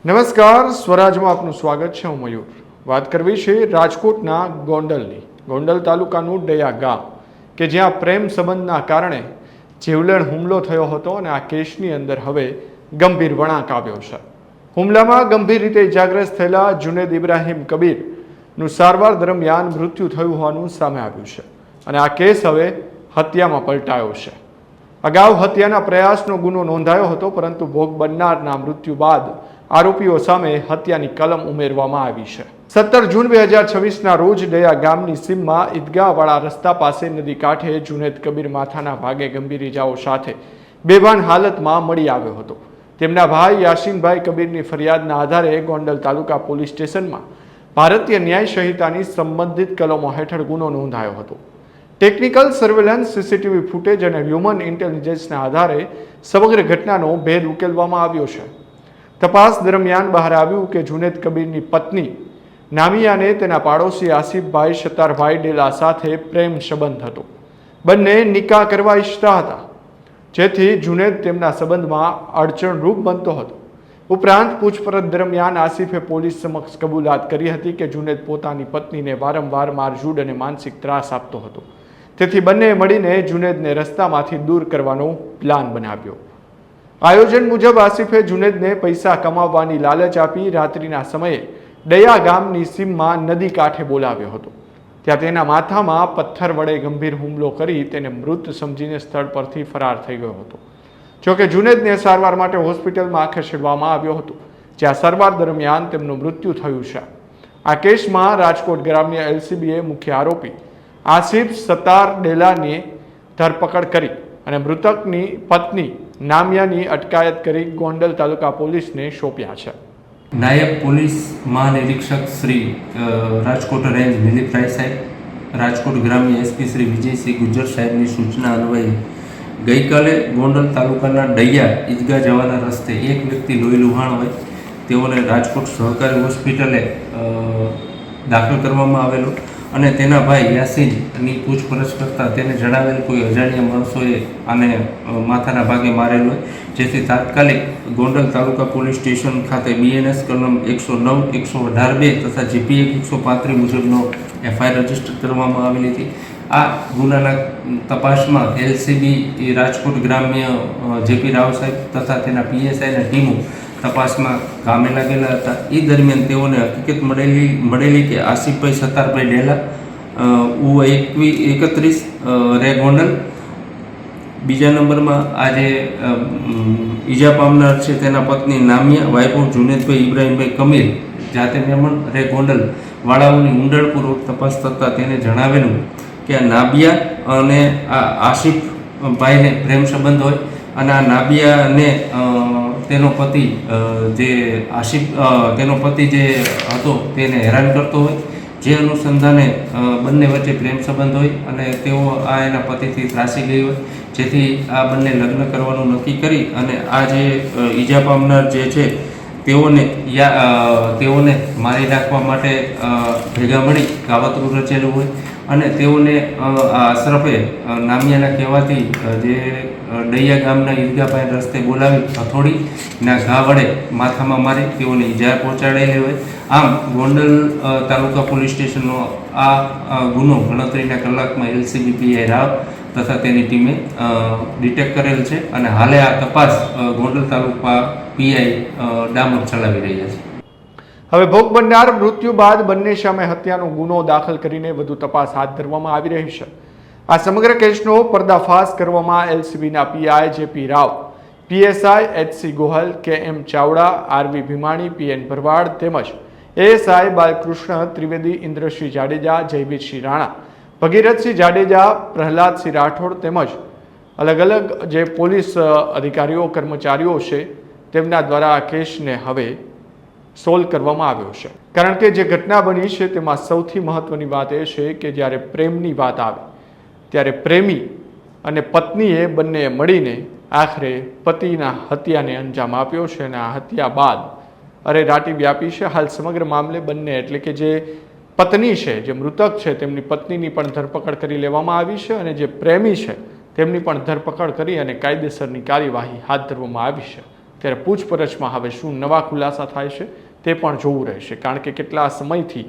નમસ્કાર, સ્વરાજમાં આપનું સ્વાગત છે. હું મયુર. વાત કરવી છે રાજકોટના ગોંડલની. ગોંડલ તાલુકાનું ડૈયા ગામ કે જ્યાં પ્રેમ સંબંધના કારણે જીવલેણ હુમલો થયો હતો અને આ કેસની અંદર હવે ગંભીર વળાંક આવ્યો છે. હુમલામાં ગંભીર રીતે ઇજાગ્રસ્ત થયેલા જુનેદ ઇબ્રાહિમ કબીરનું સારવાર દરમિયાન મૃત્યુ થયું હોવાનું સામે આવ્યું છે અને આ કેસ હવે હત્યામાં પલટાયો છે. અગાઉ હત્યાના પ્રયાસનો ગુનો નોંધાયો હતો, પરંતુ ભોગ બનનારના મૃત્યુ બાદ આરોપીઓ સામે હત્યાની કલમ ઉમેરવામાં આવી છે. 17 જૂન 2026ના રોજ ડૈયા ગામની સીમમાં ઈદગાહવાળા રસ્તા પાસે નદી કાંઠે જુનેદ કબીર માથાના ભાગે ગંભીર ઇજાઓ સાથે બેભાન હાલતમાં મળી આવ્યો હતો. તેમના ભાઈ યાસીનભાઈ કબીરની ફરિયાદના આધારે ગોંડલ તાલુકા પોલીસ સ્ટેશનમાં ભારતીય ન્યાય સંહિતાની સંબંધિત કલમો હેઠળ ગુનો નોંધાયો હતો. ટેકનિકલ સર્વેલન્સ, સીસીટીવી ફૂટેજ અને હ્યુમન ઇન્ટેલિજન્સના આધારે સમગ્ર ઘટનાનો ભેદ ઉકેલવામાં આવ્યો છે. તપાસ દરમિયાન બહાર આવ્યું કે જુનેદ કબીરની પત્ની નામિયાને તેના પાડોશી આસિફભાઈ સત્તારભાઈ ડેલા સાથે પ્રેમ સંબંધ હતો. બંને નિકાહ કરવા ઈચ્છતા હતા, જેથી જુનેદ તેમના સંબંધમાં અડચણરૂપ બનતો હતો. ઉપરાંત પૂછપરછ દરમિયાન આસિફે પોલીસ સમક્ષ કબૂલાત કરી હતી કે જુનેદ પોતાની પત્નીને વારંવાર મારઝૂડ અને માનસિક ત્રાસ આપતો હતો. તેથી બંને મળીને જુનેદને રસ્તામાંથી દૂર કરવાનો પ્લાન બનાવ્યો. આયોજન મુજબ આસિફે જુનેદને પૈસા કમાવવાની લાલચ આપી રાત્રિના સમયે ડૈયા ગામની સીમમાં નદી કાંઠે બોલાવ્યો હતો. ત્યાં તેના માથામાં પથ્થર વડે ગંભીર હુમલો કરી તેને મૃત સમજીને સ્થળ પરથી ફરાર થઈ ગયો હતો. જોકે જુનેદને સારવાર માટે હોસ્પિટલમાં ખસેડવામાં આવ્યો હતો, જ્યાં સારવાર દરમિયાન તેમનું મૃત્યુ થયું છે. આ કેસમાં રાજકોટ ગ્રામ્ય એલસીબીએ મુખ્ય આરોપી આસિફ સત્તાર ડેલાની ધરપકડ કરી અને મૃતકની પત્ની નામિયાની અટકાયત કરી ગોંડલ તાલુકા પોલીસને સોંપ્યા છે. નાયબ પોલીસ મહાનિરીક્ષક શ્રી રાજકોટ રેન્જ દિલીપરાય સાહેબ, રાજકોટ ગ્રામ્ય એસપી શ્રી વિજયસિંહ ગુજ્જર સાહેબની સૂચના અન્વયે ગઈકાલે ગોંડલ તાલુકાના ડૈયા ઈદગાહ જવાના રસ્તે એક વ્યક્તિ લોહી લુહાણ હોય તેઓને રાજકોટ સહકારી હોસ્પિટલે દાખલ કરવામાં આવેલો અને તેના ભાઈ યાસીનની પૂછપરછ કરતાં તેને જણાવેલ કોઈ અજાણ્યા માણસોએ આને માથાના ભાગે મારેલ હોય, જેથી તાત્કાલિક ગોંડલ તાલુકા પોલીસ સ્ટેશન ખાતે બીએનએસ કલમ 109, 118(2) તથા જીપી 135 મુજબનો એફઆઈઆર રજીસ્ટર કરવામાં આવેલી હતી. આ ગુનાના તપાસમાં એલસીબી રાજકોટ ગ્રામ્ય જેપી રાવ સાહેબ તથા તેના પીએસઆઈના ટીમો તપાસમાં કામે લાગેલા હતા. એ દરમિયાન તેઓને હકીકત મળેલી કે આસિફભાઈ સત્તારભાઈ ડેલા 31 રે ગોંડલ, બીજા નંબરમાં આજે ઈજા પામનાર છે તેના પત્ની નામિયા, વાઇફ ઓફ જુનેદભાઈ ઇબ્રાહિમભાઈ કમીર, જાતે મેમણ રે ગોંડલ વાળાઓની ઊંડાણપૂર્વક તપાસ થતાં તેને જણાવેલું કે આ નાબિયા અને આ આસિફભાઈને પ્રેમ સંબંધ હોય અને આ નાબિયાને તેનો પતિ તેનો પતિ જે હતો તેને હેરાન કરતો હોય, જે અનુસંધાને બંને વચ્ચે પ્રેમ સંબંધ હોય અને તેઓ આ એના પતિથી ત્રાસી ગઈ હોય, જેથી આ બંને લગ્ન કરવાનું નક્કી કરી અને આ જે ઈજા પામનાર જે છે તેઓને મારી નાખવા માટે ભેગા મળી કાવતરું રચેલું હોય અને તેઓને આ અશરફે નામિયાના કહેવાથી જે ડૈયા ગામના ઈદગાહ પાસે રસ્તે બોલાવી હથોડીના ઘા વડે માથામાં મારી તેઓને ઈજા પહોંચાડેલી હોય. આમ ગોંડલ તાલુકા પોલીસ સ્ટેશનનો આ ગુનો ગણતરીના કલાકમાં એલસીબી પીઆઈ રાવ તથા તેની ટીમે ડિટેક્ટ કરેલ છે અને હાલે આ તપાસ ગોંડલ તાલુકા પીઆઈ ડામર ચલાવી રહ્યા છે. હવે ભોગ બનનાર મૃત્યુ બાદ બંને સામે હત્યાનો ગુનો દાખલ કરીને વધુ તપાસ હાથ ધરવામાં આવી રહી છે. આ સમગ્ર કેસનો પર્દાફાશ કરવામાં એલસીબીના PI JP Rao, PSI HC Gohel, KM Chavda, RV Bhimani, PN Bharwad તેમજ એએસઆઈ બાલકૃષ્ણ ત્રિવેદી, ઇન્દ્રસિંહ જાડેજા, જયવીરસિંહ રાણા, ભગીરથસિંહ જાડેજા, પ્રહલાદસિંહ રાઠોડ તેમજ અલગ અલગ જે પોલીસ અધિકારીઓ કર્મચારીઓ છે તેમના દ્વારા આ કેસને હવે સોલ્વ કરવામાં આવ્યો છે. કારણ કે જે ઘટના બની છે તેમાં સૌથી મહત્વની વાત એ છે કે જ્યારે પ્રેમની વાત આવે ત્યારે પ્રેમી અને પત્નીએ બંને મળીને આખરે પતિના હત્યાને અંજામ આપ્યો છે અને આ હત્યા બાદ અરેરાટી વ્યાપી છે. હાલ સમગ્ર મામલે બંને એટલે કે જે પત્ની છે, જે મૃતક છે, તેમની પત્નીની પણ ધરપકડ કરી લેવામાં આવી છે અને જે પ્રેમી છે તેમની પણ ધરપકડ કરી અને કાયદેસરની કાર્યવાહી હાથ ધરવામાં આવી છે. ત્યારે પૂછપરછમાં હવે શું નવા ખુલાસા થાય છે તે પણ જોવું રહેશે, કારણ કે કેટલા સમયથી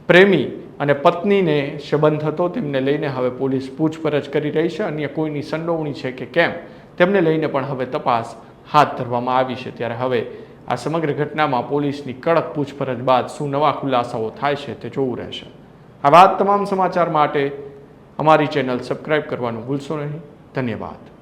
પ્રેમી અને પત્નીને સંબંધ હતો તેમને લઈને હવે પોલીસ પૂછપરછ કરી રહી છે. અન્ય કોઈની સંડોવણી છે કે કેમ તેમને લઈને પણ હવે તપાસ હાથ ધરવામાં આવી છે. ત્યારે હવે આ સમગ્ર ઘટનામાં પોલીસની કડક પૂછપરછ બાદ શું નવા ખુલાસાઓ થાય છે તે જોવું રહેશે. આવા તમામ સમાચાર માટે અમારી ચેનલ સબસ્ક્રાઈબ કરવાનું ભૂલશો નહીં. ધન્યવાદ.